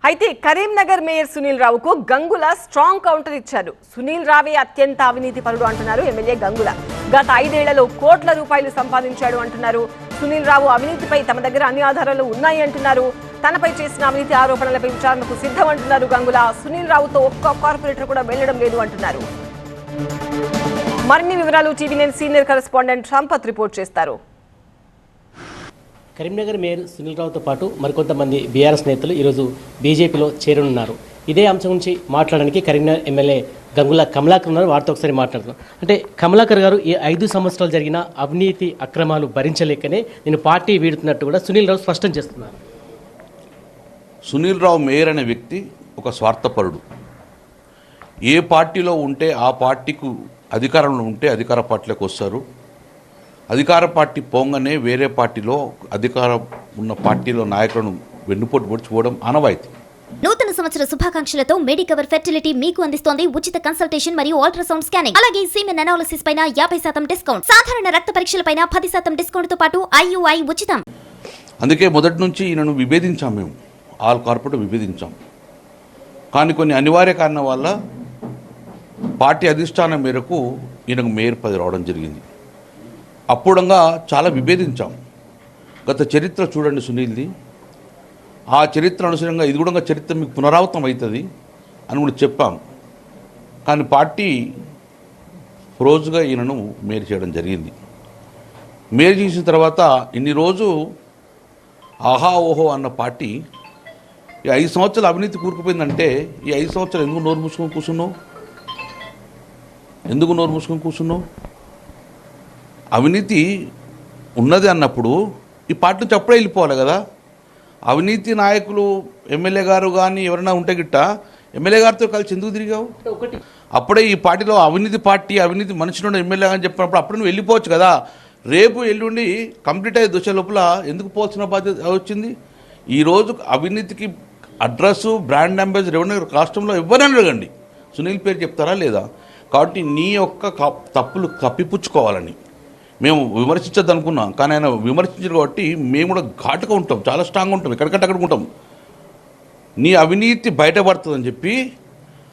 అయితే కరీంనగర్ మేయర్ సునీల్ రావుకు Gangula strong counter ఇచ్చారు. సునీల్ రావే అత్యంత అవినీతి పరుడు అంటున్నారు ఎమ్మెల్యే గంగుల. గత 5 ఏళ్లలో కోట్ల రూపాయలు సంపాదించాడు అంటున్నారు. సునీల్ రావు అవినీతిపై తమ దగ్గర అన్ని ఆధారాలు ఉన్నాయి అంటున్నారు. తనపై చేసిన అవినీతి ఆరోపణలపై విచారణకు సిద్ధం అంటున్నారు గంగుల. సునీల్ రావుతో ఒక్క కార్పొరేటర్ కూడా వెళ్లడం లేదు అంటున్నారు. మరిన్ని వివరాలు TV9 senior correspondent Sampath report చేస్తారు. కరీంనగర్ మేయర్ సునీల్ రావుతో పాటు మరికొంతమంది బీఆర్ఎస్ నేతలు ఈరోజు బీజేపీలో చేరనున్నారు. ఇదే అంశం గురించి మాట్లాడడానికి కరీంనగర్ ఎమ్మెల్యే గంగుల కమలాకర్ ఉన్నారు. వారితో ఒకసారి మాట్లాడుతున్నాం. అంటే కమలాకర్ గారు, ఈ 5 సంవత్సరాలు జరిగిన అవినీతి అక్రమాలు భరించలేకనే నేను పార్టీ వీడుతున్నట్టు కూడా సునీల్ రావు స్పష్టం చేస్తున్నారు. సునీల్ రావు మేయర్ అనే వ్యక్తి ఒక స్వార్థపరుడు. ఏ పార్టీలో ఉంటే ఆ పార్టీకు అధికారంలో ఉంటే అధికార పార్టీలోకి వస్తారు. అధికార పార్టీ పోంగానే వేరే పార్టీలో అధికారం ఉన్న పార్టీలో నాయకులను వెన్నుపోటు పొడుచుకోవడం ఆనవాయితీ. నూతన సంవత్సర శుభాకాంక్షలతో మెడికవర్ ఫెర్టిలిటీ మీకు అందిస్తోంది ఉచిత కన్సల్టేషన్ మరియు అల్ట్రాసౌండ్ స్కానింగ్. అలాగే సీమెన్ అనాలిసిస్ పైన 50% డిస్కౌంట్, సాధారణ రక్త పరీక్షలపైన 10% డిస్కౌంట్ తో పాటు IUI ఉచితం. అందుకే మొదటి నుంచి ఈయనను విభేదించాం. మేము ఆల్ కార్పొరేట్ విభేదించాం. కానీ కొన్ని అనివార్య కారణం వల్ల పార్టీ అధిష్టానం మేరకు ఈయనకు మేయర్ పదవి రావడం జరిగింది. అప్పుడంగా చాలా విభేదించాం. గత చరిత్ర చూడండి సునీల్ది. ఆ చరిత్ర అనుసరంగా ఇది కూడా చరిత్ర మీకు పునరావృతం అవుతుంది అని కూడా చెప్పాం. కానీ పార్టీ రోజుగా ఈయనను మేయర్ చేయడం జరిగింది. మేయర్ చేసిన తర్వాత ఇన్ని రోజు ఆహా ఓహో అన్న పార్టీ ఈ 5 సంవత్సరాలు అవినీతి కూరుకుపోయిందంటే ఈ 5 సంవత్సరాలు ఎందుకు నోరు మూసుకొని కూర్చున్నావు? అవినీతి ఉన్నది అన్నప్పుడు ఈ పార్టీ నుంచి అప్పుడే వెళ్ళిపోవాలి కదా. అవినీతి నాయకులు ఎమ్మెల్యే గారు కానీ ఎవరైనా ఉంటే గిట్ట ఎమ్మెల్యే గారితో కలిసి ఎందుకు తిరిగావు? అప్పుడే ఈ పార్టీలో అవినీతి మనిషిలో ఎమ్మెల్యే అని చెప్పినప్పుడు అప్పుడు నువ్వు వెళ్ళిపోవచ్చు కదా. రేపు ఎల్లుండి కంప్లీట్ అయ్యే దశ లోపల ఎందుకు పోవాల్సిన బాధ్యత వచ్చింది? ఈరోజు అవినీతికి అడ్రస్సు, బ్రాండ్ అంబాసిడర్ ఎవరైనా రాష్ట్రంలో ఎవరైనా అడగండి, సునీల్ పేరు చెప్తారా లేదా? కాబట్టి నీ యొక్క తప్పులు కప్పిపుచ్చుకోవాలని మేము విమర్శించద్దు అనుకున్నాం. కానీ ఆయన విమర్శించారు కాబట్టి మేము కూడా ఘాటుగా ఉంటాం, చాలా స్ట్రాంగ్గా ఉంటాం, ఎక్కడికంటే అక్కడికి ఉంటాం. నీ అవినీతి బయటపడుతుందని చెప్పి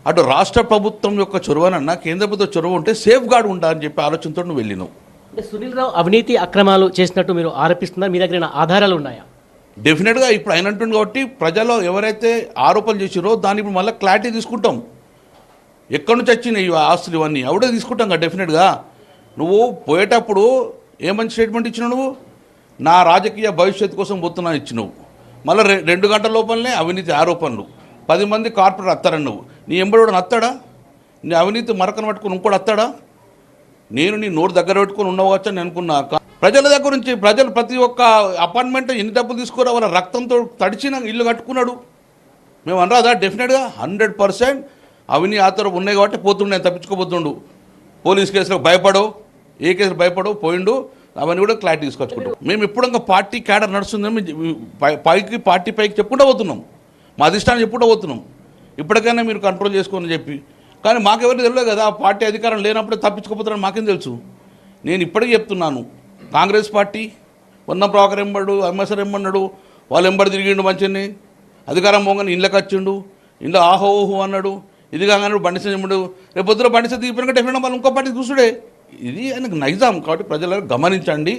అటు రాష్ట్ర ప్రభుత్వం యొక్క చొరవనన్నా కేంద్ర ప్రభుత్వ చొరవ ఉంటే సేఫ్ గార్డ్ ఉండాలని చెప్పి ఆలోచనతో నువ్వు వెళ్ళినావు. అంటే సునీల్ రావు అవినీతి అక్రమాలు చేసినట్టు మీరు ఆరోపిస్తున్నారు. మీ దగ్గర ఆధారాలు ఉన్నాయా? డెఫినెట్గా ఇప్పుడు ఆయన అంటుంది కాబట్టి ప్రజలు ఎవరైతే ఆరోపణలు చేసిరో దాన్ని ఇప్పుడు మళ్ళీ క్లారిటీ తీసుకుంటాం. ఎక్కడి నుంచి వచ్చినాయి ఆస్తులు ఇవన్నీ అవుడే తీసుకుంటాం కదా. డెఫినెట్గా నువ్వు పోయేటప్పుడు ఏమంచి స్టేట్మెంట్ ఇచ్చినావు? నువ్వు నా రాజకీయ భవిష్యత్తు కోసం పోతున్నా ఇచ్చినావు. మళ్ళీ 2 గంటల లోపలనే అవినీతి ఆరోపణలు, 10 మంది కార్పొరేటర్ అత్తారని నువ్వు. నీ ఎంబడి అత్తాడా? నీ అవినీతి మరకను పట్టుకుని ఇంకోటి అత్తాడా? నేను నీ నోరు దగ్గర పెట్టుకుని ఉండవచ్చు అని అనుకున్నా. ప్రజల దగ్గర నుంచి ప్రజలు ప్రతి ఒక్క అపార్ట్మెంట్ ఎన్ని డబ్బులు తీసుకోరా వాళ్ళ రక్తంతో తడిచిన ఇల్లు కట్టుకున్నాడు. మేము అనరాదా? డెఫినెట్గా 100% అవినీతి ఆధారం ఉన్నాయి కాబట్టి పోతుండే, తప్పించుకోపోతుండు. పోలీస్ కేసులకు భయపడవు, ఏ కేసులు భయపడవు, పోయిండు. అవన్నీ కూడా క్లారిటీ తీసుకొచ్చుకుంటాం. మేము ఎప్పుడు పార్టీ క్యాడర్ నడుస్తుందని పార్టీ పైకి చెప్పుకుంటూ పోతున్నాం, మా అధిష్టానం చెప్పుకుంటూ పోతున్నాం. ఇప్పటికైనా మీరు కంట్రోల్ చేసుకోని చెప్పి. కానీ మాకెవరికి తెలియదు కదా, పార్టీ అధికారం లేనప్పుడే తప్పించుకోపోతున్నాను మాకేం తెలుసు. నేను ఇప్పటికీ చెప్తున్నాను, కాంగ్రెస్ పార్టీ ఉన్న ప్రభాకర్ ఎంబడు, ఎంఎస్ఆర్ ఎంబన్నాడు, వాళ్ళు ఎంబడి తిరిగిండు, మంచిని అధికారం పోగానే ఇళ్ళకి వచ్చిండు, ఇంట్లో ఆహో ఊహో అన్నాడు, ఇది కాగానే బండి సంజయుడు, రేపు పొద్దున బండి సంజయ్ ఇప్పుడు డెఫినెట్గా వాళ్ళు ఇంకో పార్టీ చూసుడే. ఇది ఆయనకు నైజాం. కాబట్టి ప్రజలను గమనించండి.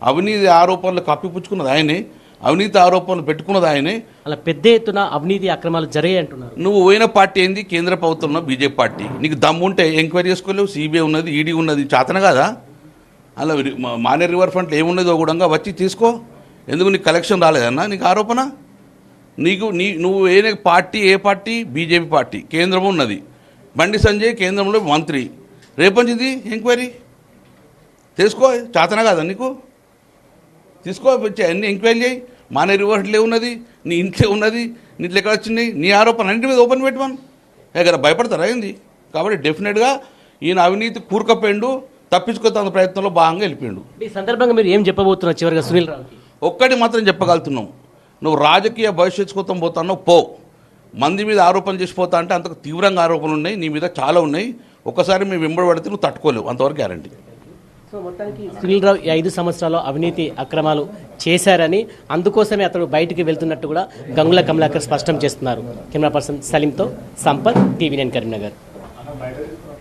అవినీతి ఆరోపణలు కప్పిపుచ్చుకున్నది ఆయనే, అవినీతి ఆరోపణలు పెట్టుకున్నది ఆయనే. అలా పెద్ద ఎత్తున అవినీతి అక్రమాలు జరిగాయి అంటున్నారు. నువ్వు పోయిన పార్టీ ఏంది? కేంద్ర ప్రభుత్వంలో బీజేపీ పార్టీ. నీకు దమ్ము ఉంటే ఎంక్వైరీ చేసుకోలేవు. సిబిఐ ఉన్నది, ఈడీ ఉన్నది, చేతన కాదా? అలా మానే రివర్ ఫ్రంట్లో ఏమున్నదో కూడా వచ్చి తీసుకో. ఎందుకు నీకు కలెక్షన్ రాలేదన్నా నీకు ఆరోపణ? నువ్వు ఏ పార్టీ? బీజేపీ పార్టీ కేంద్రం ఉన్నది. బండి సంజయ్ కేంద్రంలో మంత్రి. రేపంచిది ఎంక్వైరీ తీసుకో. చేతన కాదా నీకు? తీసుకో, అన్ని ఎంక్వైరీ చేయి. మానే రివర్స్లో ఉన్నది, నీ ఇంట్లో ఉన్నది, నీ ఇంట్లో ఎక్కడ వచ్చినాయి, నీ ఆరోపణ అన్నింటి మీద ఓపెన్ పెట్టమని కదా భయపడతారా ఏంది? కాబట్టి డెఫినెట్గా ఈయన అవినీతి కూరుకపోయిండు, తప్పించుకోతాన్న ప్రయత్నంలో భాగంగా వెళ్ళిపోయిండు. ఈ సందర్భంగా మీరు ఏం చెప్పబోతున్నారు చివరిగా సునీల్ రావుకి? ఒక్కటి మాత్రం చెప్పగలుగుతున్నాం, నువ్వు రాజకీయ భవిష్యత్తు కోసం పోతానో పో. మంది మీద ఆరోపణలు చేసిపోతా అంటే అంతకు తీవ్రంగా ఆరోపణలు ఉన్నాయి, నీ మీద చాలా ఉన్నాయి. ఒక్కసారి మేము వెంబడి పడితే నువ్వు తట్టుకోలేవు, అంతవరకు గ్యారంటీ. సో సో మొత్తానికి సునీల్ రావు ఈ 5 సంవత్సరాల్లో అవినీతి అక్రమాలు చేశారని, అందుకోసమే అతడు బయటికి వెళ్తున్నట్టు కూడా గంగుల కమలాకర్ స్పష్టం చేస్తున్నారు. కెమెరా పర్సన్ సలీంతో సంపత్, TV9 కరీంనగర్.